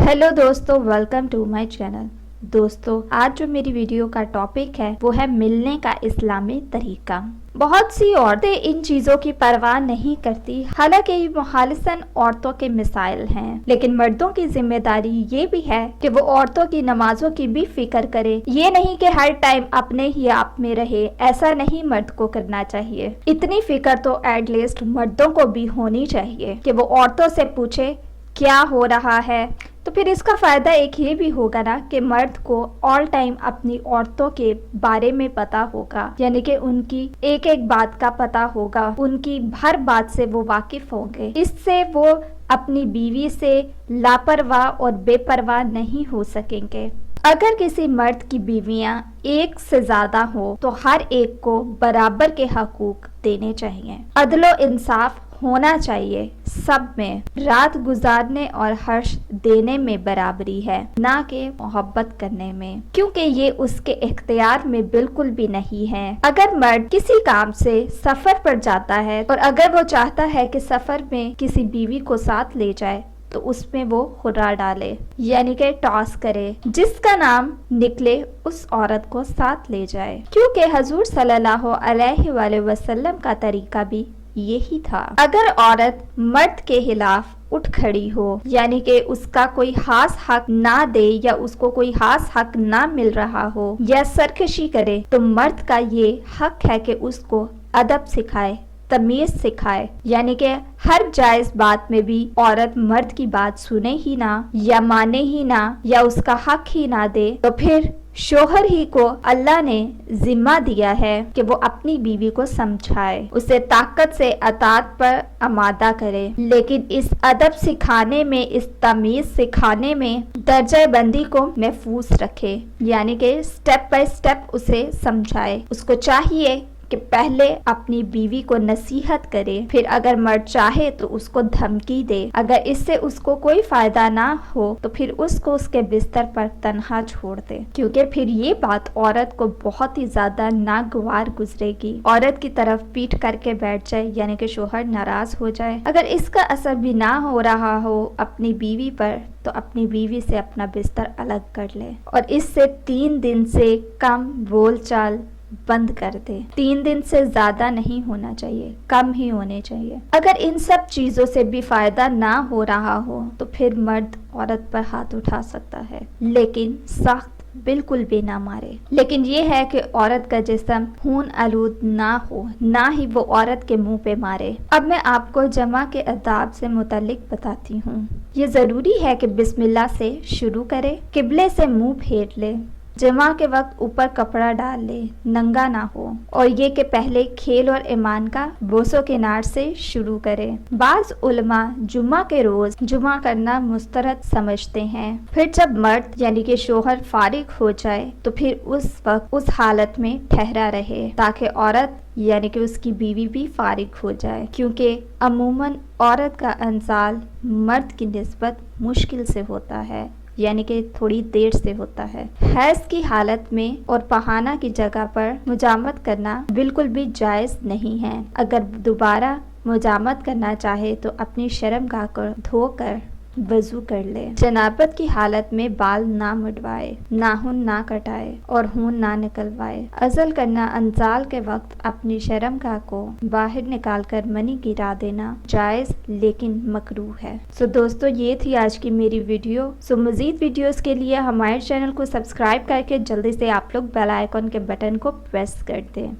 Hello दोस्तों, welcome to my channel. दोस्तों, आज जो मेरी वीडियो का टॉपिक है वो है मिलने का इस्लामी तरीका। बहुत सी औरतें इन चीजों की परवाह नहीं करती, हालांकि ये मुखालिसन औरतों के मिसाइल हैं, लेकिन मर्दों की जिम्मेदारी ये भी है कि वो औरतों की नमाजों की भी फिक्र करे। ये नहीं कि हर टाइम अपने ही आप में रहे, ऐसा नहीं मर्द को करना चाहिए। इतनी फिक्र तो एटलीस्ट मर्दों को भी होनी चाहिए कि वो औरतों से पूछे क्या हो रहा है। तो फिर इसका फ़ायदा एक ये भी होगा ना कि मर्द को ऑल टाइम अपनी औरतों के बारे में पता होगा, यानी कि उनकी एक एक बात का पता होगा, उनकी हर बात से वो वाकिफ होंगे। इससे वो अपनी बीवी से लापरवाह और बेपरवाह नहीं हो सकेंगे। अगर किसी मर्द की बीवियां एक से ज्यादा हो तो हर एक को बराबर के हकूक देने चाहिए। अदलो इंसाफ होना चाहिए सब में। रात गुजारने और हर्ष देने में बराबरी है, ना कि मोहब्बत करने में, क्योंकि ये उसके इख्तियार में बिल्कुल भी नहीं है। अगर मर्द किसी काम से सफर पर जाता है और अगर वो चाहता है कि सफर में किसी बीवी को साथ ले जाए तो उसमें वो खुरा डाले, यानी कि टॉस करे, जिसका नाम निकले उस औरत को साथ ले जाए, क्योंकि हजूर सल्लल्लाहु अलैहि वसल्लम का तरीका भी यही था। अगर औरत मर्द के खिलाफ उठ खड़ी हो, यानी कि उसका कोई खास हक ना दे या उसको कोई खास हक ना मिल रहा हो या सरकशी करे, तो मर्द का ये हक है कि उसको अदब सिखाए, तमीज सिखाए, यानी कि हर जायज बात में भी औरत मर्द की बात सुने ही ना या माने ही ना या उसका हक ही ना दे। तो फिर शोहर ही को अल्लाह ने जिम्मा दिया है कि वो अपनी बीवी को समझाए, उसे ताकत से अतात पर आमादा करे, लेकिन इस अदब सिखाने में, इस तमीज सिखाने में दर्जा बंदी को महफूज रखे, यानी कि स्टेप बाय स्टेप उसे समझाए। उसको चाहिए कि पहले अपनी बीवी को नसीहत करे, फिर अगर मर्द चाहे तो उसको धमकी दे। अगर इससे उसको कोई फायदा ना हो तो फिर उसको उसके बिस्तर पर तन्हा छोड़ दे, क्योंकि फिर ये बात औरत को बहुत ही ज्यादा नागवार गुजरेगी। औरत की तरफ पीठ करके बैठ जाए, यानी कि शोहर नाराज हो जाए। अगर इसका असर भी ना हो रहा हो अपनी बीवी पर तो अपनी बीवी से अपना बिस्तर अलग कर ले और इससे 3 दिन से कम बोलचाल बंद कर दे। 3 दिन से ज्यादा नहीं होना चाहिए, कम ही होने चाहिए। अगर इन सब चीजों से भी फायदा ना हो रहा हो तो फिर मर्द औरत पर हाथ उठा सकता है, लेकिन सख्त बिल्कुल भी ना मारे। लेकिन ये है कि औरत का जिस्म खून आलूद ना हो, ना ही वो औरत के मुंह पे मारे। अब मैं आपको जमा के अदाब से मुतालिक बताती हूँ। ये जरूरी है कि बिस्मिल्लाह से शुरू करे, किबले से मुंह फेर ले, जमा के वक्त ऊपर कपड़ा डाल ले, नंगा ना हो, और ये कि पहले खेल और ईमान का बोसो के नार से शुरू करे। बाज उलमा जुम्मा के रोज जुमा करना मुस्तरद समझते हैं। फिर जब मर्द यानी कि शोहर फारिग हो जाए तो फिर उस वक्त उस हालत में ठहरा रहे, ताकि औरत यानी कि उसकी बीवी भी फारिग हो जाए, क्योंकि अमूमन औरत का इंसाल मर्द की निस्बत मुश्किल से होता है, यानी कि थोड़ी देर से होता है। हैज की हालत में और पहाना की जगह पर मुजामत करना बिल्कुल भी जायज नहीं है। अगर दोबारा मुजामत करना चाहे तो अपनी शर्मगाह को धोकर वजू कर ले। जनाबत की हालत में बाल ना मुड़वाए, नाखून ना कटाए और खून ना निकलवाए। अज़ल करना अंजाल के वक्त अपनी शर्मगाह को बाहर निकालकर मनी गिरा देना जायज लेकिन मकरूह है। सो दोस्तों, ये थी आज की मेरी वीडियो। सो मजीद वीडियोस के लिए हमारे चैनल को सब्सक्राइब करके जल्दी से आप लोग बेल आइकन के बटन को प्रेस कर दें।